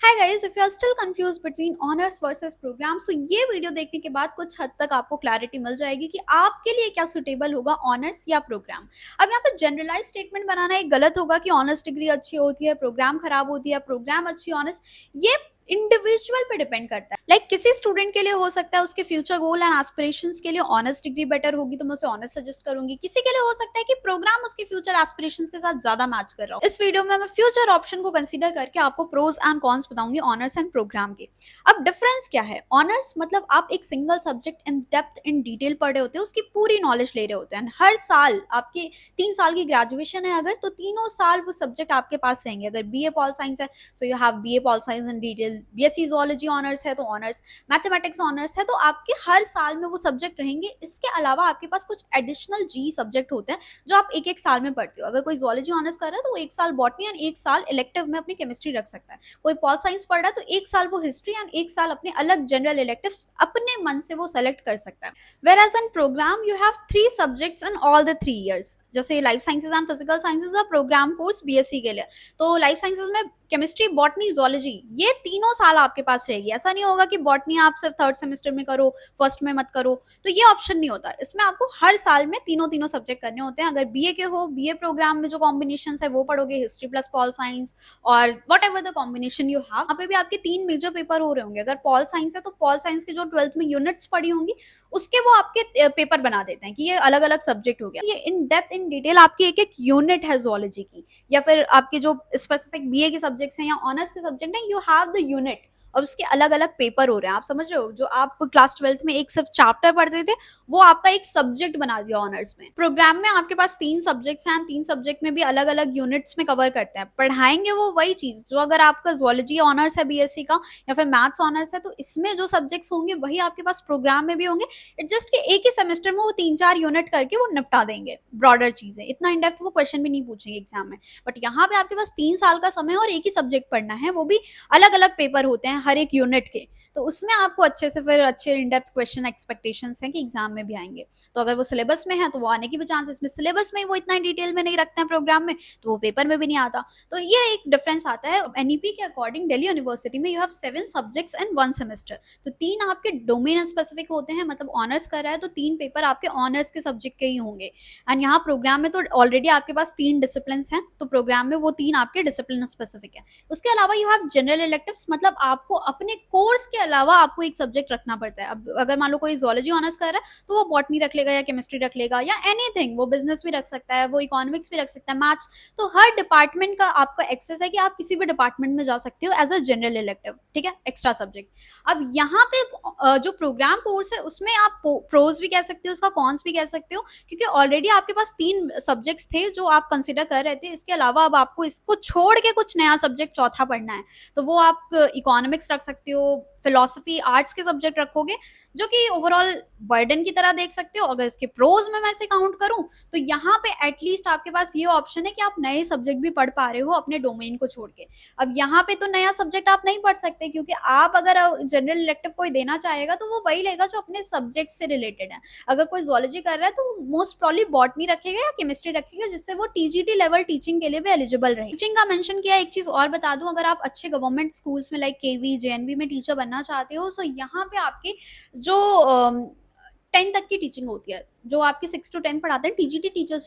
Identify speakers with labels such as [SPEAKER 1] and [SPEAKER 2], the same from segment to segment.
[SPEAKER 1] Hi guys, if you are still confuse between honours versus program, so ये video देखने के बाद कुछ हद तक आपको क्लैरिटी मिल जाएगी कि आपके लिए क्या सुटेबल होगा, ऑनर्स या प्रोग्राम। अब यहाँ पे जनरलाइज स्टेटमेंट बनाना एक गलत होगा कि ऑनर्स डिग्री अच्छी होती है, प्रोग्राम खराब होती है, प्रोग्राम अच्छी ऑनर्स। ये इंडिविजुअल पे डिपेंड करता है। किसी स्टूडेंट के लिए हो सकता है उसके फ्यूचर गोल एंड एस्पिरेशंस के लिए ऑनर्स डिग्री बेटर होगी, तो मैं उसे ऑनर्स सजेस्ट करूंगी। किसी के लिए हो सकता है कि प्रोग्राम उसके फ्यूचर एस्पिरेशंस के साथ ज्यादा मैच कर रहा हो। इस वीडियो में मैं फ्यूचर ऑप्शन को कंसीडर करके आपको प्रोज एंड कॉन्स बताऊंगी ऑनर्स एंड प्रोग्राम के। अब डिफरेंस क्या है? ऑनर्स मतलब आप एक single subject in depth in detail पढ़े होते हैं, उसकी पूरी नॉलेज ले रहे होते हैं। हर साल आपके 3 साल की ग्रेजुएशन है अगर, तो तीनों साल वो सब्जेक्ट आपके पास रहेंगे। अगर बीए पॉल साइंस है so you have BA pol science in detail, BSc zoology honours है तो ऑनर्स, मैथमेटिक्स ऑनर्स है तो आपके हर साल में वो सब्जेक्ट रहेंगे। इसके अलावा आपके पास कुछ एडिशनल जी सब्जेक्ट होते हैं जो आप एक एक साल में पढ़ते हो। अगर कोई जूलॉजी ऑनर्स कर रहा है तो वो एक साल बॉटनी एंड एक साल इलेक्टिव में अपनी केमिस्ट्री रख सकता है। कोई पॉल साइंस पढ़ रहा है तो एक साल वो हिस्ट्री एंड एक साल अपने अलग जनरल इलेक्टिव्स अपने मन से वो सेलेक्ट कर सकता है। Whereas in program you have 3 subjects in all the 3 years। जैसे life sciences and physical sciences का प्रोग्राम कोर्स बीएससी के लिए, तो लाइफ साइंसेज में केमिस्ट्री, बॉटनी, जोलॉजी ये तीनों साल आपके पास रहेगी। ऐसा नहीं होगा कि बॉटनी आप सिर्फ थर्ड सेमेस्टर में करो, फर्स्ट में मत करो, तो ये ऑप्शन नहीं होता। इसमें आपको हर साल में तीनों तीनों सब्जेक्ट करने होते हैं। अगर बीए के हो, बीए प्रोग्राम में जो कॉम्बिनेशन है वो पढ़ोगे, हिस्ट्री प्लस पॉल साइंस और what ever the combination you have. यहाँ पे भी आपके 3 मेजर पेपर हो रहे होंगे। अगर पॉल साइंस है तो पॉल साइंस के जो 12th में यूनिट्स पढ़ी होंगी उसके वो आपके पेपर बना देते हैं कि ये अलग अलग सब्जेक्ट हो गया। ये इन डेप्थ इन डिटेल आपकी एक एक यूनिट है जोलॉजी की, या फिर आपके जो स्पेसिफिक बीए के सब्जेक्ट्स हैं या ऑनर्स के सब्जेक्ट हैं, यू हैव द यूनिट और उसके अलग अलग पेपर हो रहे हैं। आप समझ रहे हो? जो आप क्लास 12th में एक सिर्फ चैप्टर पढ़ते थे वो आपका एक सब्जेक्ट बना दिया ऑनर्स में। प्रोग्राम में आपके पास 3 सब्जेक्ट्स हैं, 3 सब्जेक्ट में भी अलग अलग यूनिट्स में कवर करते हैं। पढ़ाएंगे वो वही चीज जो अगर आपका जोलॉजी ऑनर्स है बीएससी का, या फिर मैथ्स ऑनर्स है, तो इसमें जो सब्जेक्ट्स होंगे वही आपके पास प्रोग्राम में भी होंगे। इट जस्ट कि एक ही सेमेस्टर में वो 3-4 यूनिट करके वो निपटा देंगे ब्रॉडर चीजें। इतना इन डेप्थ वो क्वेश्चन भी नहीं पूछेंगे एग्जाम में। बट यहाँ पे आपके पास 3 साल का समय और एक ही सब्जेक्ट पढ़ना है, वो भी अलग अलग पेपर होते हैं हर एक यूनिट के। तो उसमें आपको अच्छे से फिर अच्छे इन डेप्थ क्वेश्चन एक्सपेक्टेशंस हैं कि एग्जाम में भी आएंगे। तो अगर वो सिलेबस में है तो वो आने की भी चांसेस, में सिलेबस में वो इतना डिटेल में नहीं रखते हैं प्रोग्राम में, तो वो पेपर में भी नहीं आता। तो ये एक डिफरेंस आता है। एनईपी के अकॉर्डिंग दिल्ली यूनिवर्सिटी में you have 7 subjects in 1 semester. तो 3 आपके डोमेन स्पेसिफिक होते हैं, मतलब ऑनर्स कर रहा है तो 3 पेपर आपके ऑनर्स के सब्जेक्ट के ही होंगे। एंड यहाँ प्रोग्राम में तो ऑलरेडी आपके पास 3 डिसिप्लिन हैं, तो प्रोग्राम में वो 3 आपके डिसिप्लिन स्पेसिफिक है। उसके अलावा यू हैव जनरल इलेक्टिव्स, मतलब आपको अपने कोर्स के अलावा आपको एक सब्जेक्ट रखना पड़ता है। अब अगर मान लो कोई जोलॉजी ऑनर्स कर रहा है तो वो बॉटनी रख लेगा या केमिस्ट्री रख लेगा या एनीथिंग, वो बिजनेस भी रख सकता है, वो इकोनॉमिक्स भी रख सकता है, मैथ्स। तो हर डिपार्टमेंट का आपका एक्सेस है कि आप किसी भी डिपार्टमेंट में जा सकते हो एज अ जनरल इलेक्टिव, ठीक है, एक्स्ट्रा सब्जेक्ट। अब यहाँ पे जो प्रोग्राम कोर्स है उसमें आप प्रोज भी कह सकते हो, उसका कॉन्स भी कह सकते हो, क्योंकि ऑलरेडी आपके पास 3 सब्जेक्ट्स थे जो आप कंसिडर कर रहे थे। इसके अलावा अब आपको इसको छोड़ के कुछ नया सब्जेक्ट चौथा पढ़ना है, तो वो आप इकोनॉमिक्स रख सकते हो, फिलोसफी, आर्ट्स के सब्जेक्ट रखोगे, जो कि ओवरऑल बर्डन की तरह देख सकते हो। अगर इसके प्रोज में मैं से काउंट करूं तो यहाँ पे एटलीस्ट आपके पास ये ऑप्शन है कि आप नए सब्जेक्ट भी पढ़ पा रहे हो अपने डोमेन को छोड़ के। अब यहाँ पे तो नया सब्जेक्ट आप नहीं पढ़ सकते, क्योंकि आप अगर जनरल इलेक्टिव कोई देना चाहेगा तो वो वही लेगा जो अपने सब्जेक्ट से रिलेटेड है। अगर कोई जोलॉजी कर रहा है तो मोस्ट प्रॉब्ली बॉटनी रखेगा या केमिस्ट्री रखेगा, जिससे वो टीजीटी लेवल टीचिंग के लिए भी एलिजिबल रहे। टीचिंग का मेंशन किया, एक चीज और बता दूं, अगर आप अच्छे गवर्नमेंट स्कूल्स में लाइक केवी, जेएनवी में टीचर बनना चाहते हो, तो यहाँ पे आपके जो 10 तक की टीचिंग होती है, जो आपके 6 to 10 पढ़ाते हैं, टीजीटी टीचर्स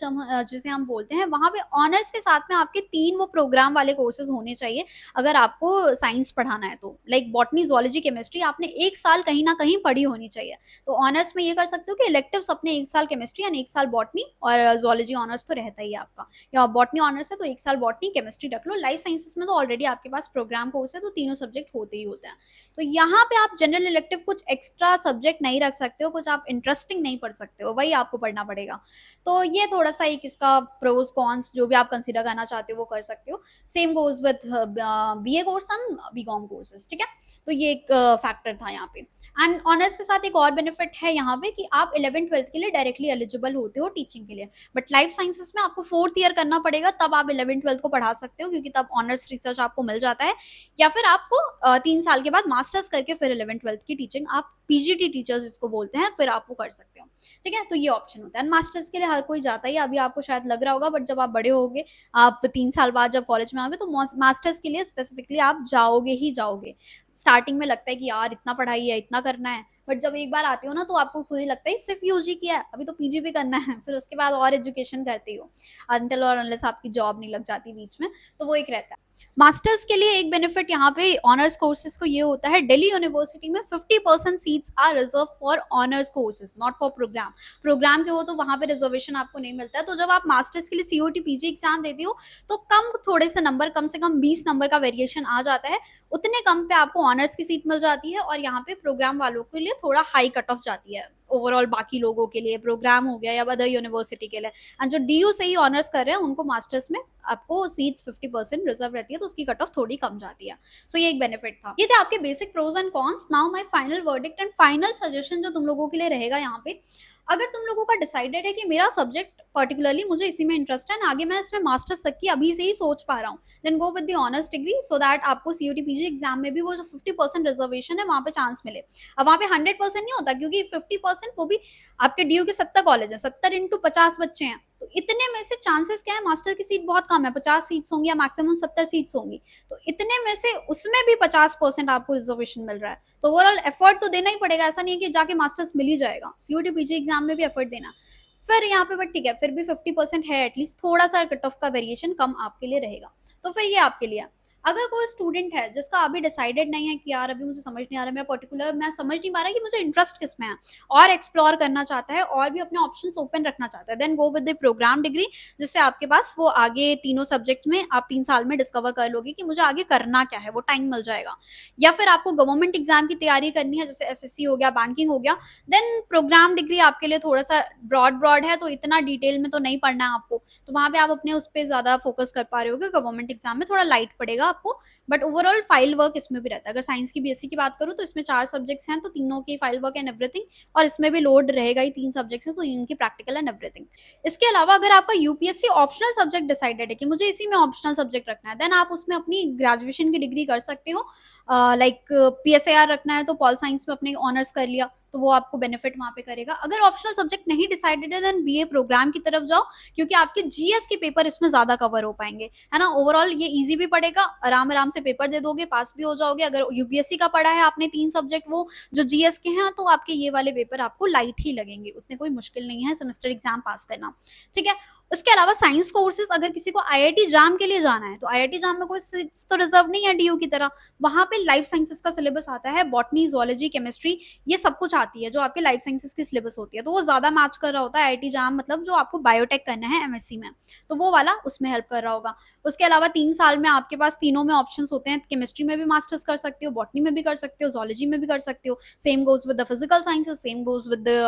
[SPEAKER 1] जिसे हम बोलते हैं, वहां पे ऑनर्स के साथ में आपके 3 वो प्रोग्राम वाले कोर्सेज होने चाहिए अगर आपको साइंस पढ़ाना है तो। लाइक बॉटनी, जोलॉजी, केमिस्ट्री आपने एक साल कहीं ना कहीं पढ़ी होनी चाहिए। तो ऑनर्स में ये कर सकते हो कि इलेक्टिव्स अपने एक साल केमिस्ट्री एंड एक साल बॉटनी, और जोलॉजी ऑनर्स तो रहता ही है आपका, या बॉटनी ऑनर्स है तो एक साल बॉटनी केमिस्ट्री रख लो। लाइफ साइंसेस में तो ऑलरेडी आपके पास प्रोग्राम कोर्स है, तो तीनों सब्जेक्ट होते ही होते हैं। तो यहाँ पे आप जनरल इलेक्टिव कुछ एक्स्ट्रा सब्जेक्ट नहीं रख सकते हो, कुछ आप इंटरेस्टिंग नहीं पढ़ सकते हो, वही आपको पढ़ना पड़ेगा। तो ये थोड़ा सा एक इसका प्रोज कॉन्स जो भी आप कंसीडर करना चाहते हो वो कर सकते हो। Same goes with BA course and BCom courses, ठीक है। तो ये एक फैक्टर था यहाँ पे। एंड ऑनर्स के साथ एक और बेनिफिट है यहाँ पे कि आप 11th-12th के लिए डायरेक्टली एलिजिबल होते हो टीचिंग के लिए। बट लाइफ साइंसेस में आपको 4th ईयर करना पड़ेगा, तब आप 11th-12th को पढ़ा सकते हो, क्योंकि तब ऑनर्स रिसर्च आपको मिल जाता है। या फिर आपको 3 साल के बाद मास्टर्स करके फिर 11th-12th की टीचिंग आप पीजीटी टीचर्स जिसको बोलते हैं, फिर आप वो कर सकते हो। ठीक है, तो ये ऑप्शन होता है। मास्टर्स के लिए हर कोई जाता ही है, अभी आपको शायद लग रहा होगा, बट जब आप बड़े होगे, आप 3 साल बाद जब कॉलेज में आओगे, तो मास्टर्स के लिए स्पेसिफिकली आप जाओगे ही जाओगे। स्टार्टिंग में लगता है कि यार इतना पढ़ाई है, इतना करना है, बट जब एक बार आते हो ना, तो आपको खुद ही लगता है सिर्फ यूजी किया है, अभी तो पीजी भी करना है, फिर उसके बाद और एजुकेशन करती हो, अनटिल और अनलेस आपकी जॉब नहीं लग जाती बीच में, तो वो एक रहता है। मास्टर्स के लिए एक बेनिफिट यहाँ पे ऑनर्स कोर्सेज को ये होता है, दिल्ली यूनिवर्सिटी में 50% seats are reserved for honours courses, not for program. Program के हो तो वहां पे रिजर्वेशन आपको नहीं मिलता है। तो जब आप मास्टर्स के लिए सीओटी पीजी एग्जाम देती हो, तो कम थोड़े से नंबर, कम से कम 20 नंबर का वेरिएशन आ जाता है, उतने कम पे आपको ऑनर्स की सीट मिल जाती है, और यहाँ पे प्रोग्राम वालों के लिए थोड़ा हाई कट ऑफ जाती है ओवरऑल। बाकी लोगों के लिए प्रोग्राम हो गया या अदर यूनिवर्सिटी के लिए, एंड जो डीयू से ही ऑनर्स कर रहे हैं उनको मास्टर्स में आपको सीट्स 50% रिजर्व रहती है, तो उसकी कट ऑफ थोड़ी कम जाती है। सो ये एक बेनिफिट था। ये थे आपके basic pros and cons. Now my final verdict and final suggestion जो तुम लोगों के लिए रहेगा यहाँ पे, अगर तुम लोगों का डिसाइडेड है कि मेरा सब्जेक्ट पर्टिकुलरली मुझे इसी में इंटरेस्ट है, आगे मैं इसमें मास्टर्स तक की अभी से ही सोच पा रहा हूँ, then go with the honours degree, so that आपको सीयूटी पीजी एग्जाम में भी वो जो 50% रिजर्वेशन है वहाँ पे चांस मिले। अब वहाँ पे 100% नहीं होता, क्योंकि 50% वो भी आपके डीयू के 70 कॉलेज है, 70 इंटू 50 बच्चे हैं, तो इतने में से चांसेस क्या है, मास्टर की सीट बहुत कम है, 50 सीट्स होंगी या मैक्सिमम 70 सीट्स होंगी, तो इतने में से उसमें भी 50% आपको रिजर्वेशन मिल रहा है। तो ओवरऑल एफर्ट तो देना ही पड़ेगा, ऐसा नहीं है कि जाके मास्टर्स मिल ही जाएगा, सीयूटी पीजी एग्जाम में भी एफर्ट देना। फिर यहाँ पे बट ठीक है, फिर भी 50% है, एटलीस्ट थोड़ा सा कट ऑफ का वेरिएशन कम आपके लिए रहेगा, तो फिर ये आपके लिए। अगर कोई स्टूडेंट है जिसका अभी डिसाइडेड नहीं है कि यार अभी मुझे समझ नहीं आ रहा, मेरा पर्टिकुलर मैं समझ नहीं पा रहा कि मुझे इंटरेस्ट किस में है, और एक्सप्लोर करना चाहता है और भी अपने ऑप्शंस ओपन रखना चाहता है, then go with the program degree, जिससे आपके पास वो आगे तीनों सब्जेक्ट्स में आप 3 साल में डिस्कवर कर लोगे कि मुझे आगे करना क्या है, वो टाइम मिल जाएगा। या फिर आपको गवर्नमेंट एग्जाम की तैयारी करनी है, जैसे एसएससी हो गया, बैंकिंग हो गया, देन प्रोग्राम डिग्री आपके लिए थोड़ा सा ब्रॉड है, तो इतना डिटेल में तो नहीं पढ़ना है आपको, तो वहां पे आप अपने उस पर ज्यादा फोकस कर पा रहे हो। गवर्नमेंट एग्जाम में थोड़ा लाइट पड़ेगा आपको, बट ओवरऑल फाइल वर्क इसमें भी रहता है। अगर साइंस की बीएससी की बात करूँ तो इसमें 4 सब्जेक्ट्स हैं, तो तीनों की फाइल वर्क एंड एवरीथिंग, और इसमें भी लोड रहेगा ही, 3 सब्जेक्ट्स हैं तो इनकी प्रैक्टिकल एंड एवरीथिंग। इसके अलावा अगर आपका यूपीएससी ऑप्शनल सब्जेक्ट डिसाइडेड है कि मुझे इसी में ऑप्शनल सब्जेक्ट रखना है, देन आप उसमें अपनी ग्रेजुएशन की डिग्री कर सकते हो। लाइक पीएसआईआर रखना है तो पॉल साइंस में अपने ऑनर्स कर लिया, तो वो आपको बेनिफिट वहां पे करेगा। अगर ऑप्शनल सब्जेक्ट नहीं डिसाइडेड है, देन बीए प्रोग्राम की तरफ जाओ, क्योंकि आपके जीएस के पेपर इसमें ज्यादा कवर हो पाएंगे, है ना। ओवरऑल ये इजी भी पड़ेगा, आराम आराम से पेपर दे दोगे, पास भी हो जाओगे। अगर यूपीएससी का पढ़ा है आपने 3 सब्जेक्ट वो जो जीएस के हैं, तो आपके ये वाले पेपर आपको लाइट ही लगेंगे, उतने कोई मुश्किल नहीं है सेमेस्टर एग्जाम पास करना, ठीक है। उसके अलावा साइंस कोर्सेज, अगर किसी को आईआईटी जाम के लिए जाना है, तो आईआईटी जाम में कोई सीट्स तो रिजर्व नहीं है डीयू की तरह, वहां पे लाइफ साइंसेस का सिलेबस आता है, बॉटनी, जोलॉजी, केमिस्ट्री, ये सब कुछ आती है जो आपके लाइफ साइंसेस की सिलेबस होती है, तो वो ज्यादा मैच कर रहा होता है आईआईटी जाम, मतलब जो आपको बायोटेक करना है एमएससी में, तो वो वाला उसमें हेल्प कर रहा होगा। उसके अलावा 3 साल में आपके पास तीनों में ऑप्शन होते हैं, केमिस्ट्री में भी मास्टर्स कर सकते हो, बॉटनी में भी कर सकते हो, जोलॉजी में भी कर सकते हो, same goes with the physical sciences, same goes with the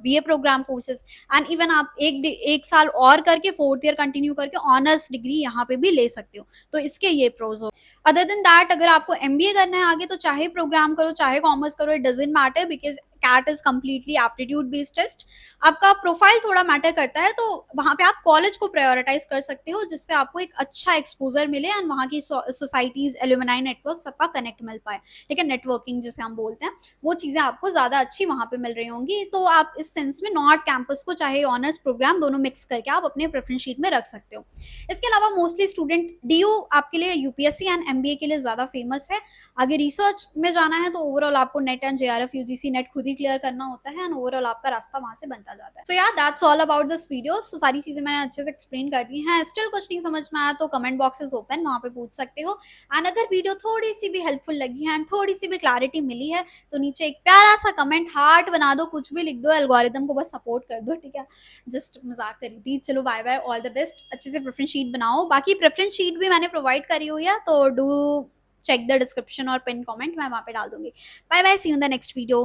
[SPEAKER 1] BA program courses, and even आप एक साल और करके 4th ईयर कंटिन्यू करके ऑनर्स डिग्री यहाँ पे भी ले सकते हो, तो इसके ये प्रोज हो। अदर देन दैट, अगर आपको एमबीए करना है आगे, तो चाहे प्रोग्राम करो चाहे कॉमर्स करो, it doesn't matter, because CAT is completely aptitude based test. आपका प्रोफाइल थोड़ा मैटर करता है, तो वहां पे आप कॉलेज को प्रायोरिटाइज कर सकते हो, जिससे आपको एक अच्छा एक्सपोजर मिले एंड वहाँ की सोसाइटीज, एल्यूमिनाई नेटवर्क, सबका कनेक्ट मिल पाए, ठीक है। नेटवर्किंग जिसे हम बोलते हैं, वो चीजें आपको ज्यादा अच्छी वहां पे मिल रही होंगी, तो आप इस सेंस में नॉर्थ कैंपस को चाहे ऑनर्स प्रोग्राम दोनों मिक्स करके आप अपने प्रेफरेंस शीट में रख सकते हो। इसके अलावा मोस्टली स्टूडेंट डीयू आपके लिए यूपीएससी एंड एमबीए के लिए ज्यादा फेमस है। आगे रिसर्च में जाना है तो ओवरऑल आपको net and JRF UGC net खुद ही क्लियर करना होता है, एंड ओवरऑल आपका रास्ता वहां से बनता जाता है। So yeah that's all about this video. So सारी चीजें मैंने अच्छे से एक्सप्लेन कर दी हैं। स्टिल कुछ नहीं समझ में आया तो कमेंट बॉक्स इज ओपन, वहां पे पूछ सकते हो। एंड अगर वीडियो थोड़ी सी भी हेल्पफुल लगी है एंड थोड़ी सी भी क्लैरिटी मिली है, तो नीचे एक प्यारा सा कमेंट, हार्ट बना दो, कुछ भी लिख दो, एल्गोरिदम को बस सपोर्ट कर दो, ठीक है। जस्ट मजाक करी थी। चलो bye bye, all the best, अच्छे से प्रेफरेंस शीट बनाओ। बाकी प्रेफरेंस शीट भी मैंने प्रोवाइड करी हुई है, तो डू चेक द डिस्क्रिप्शन और पिन कमेंट, मैं वहां पे डाल दूंगी। Bye bye, see you in the next video.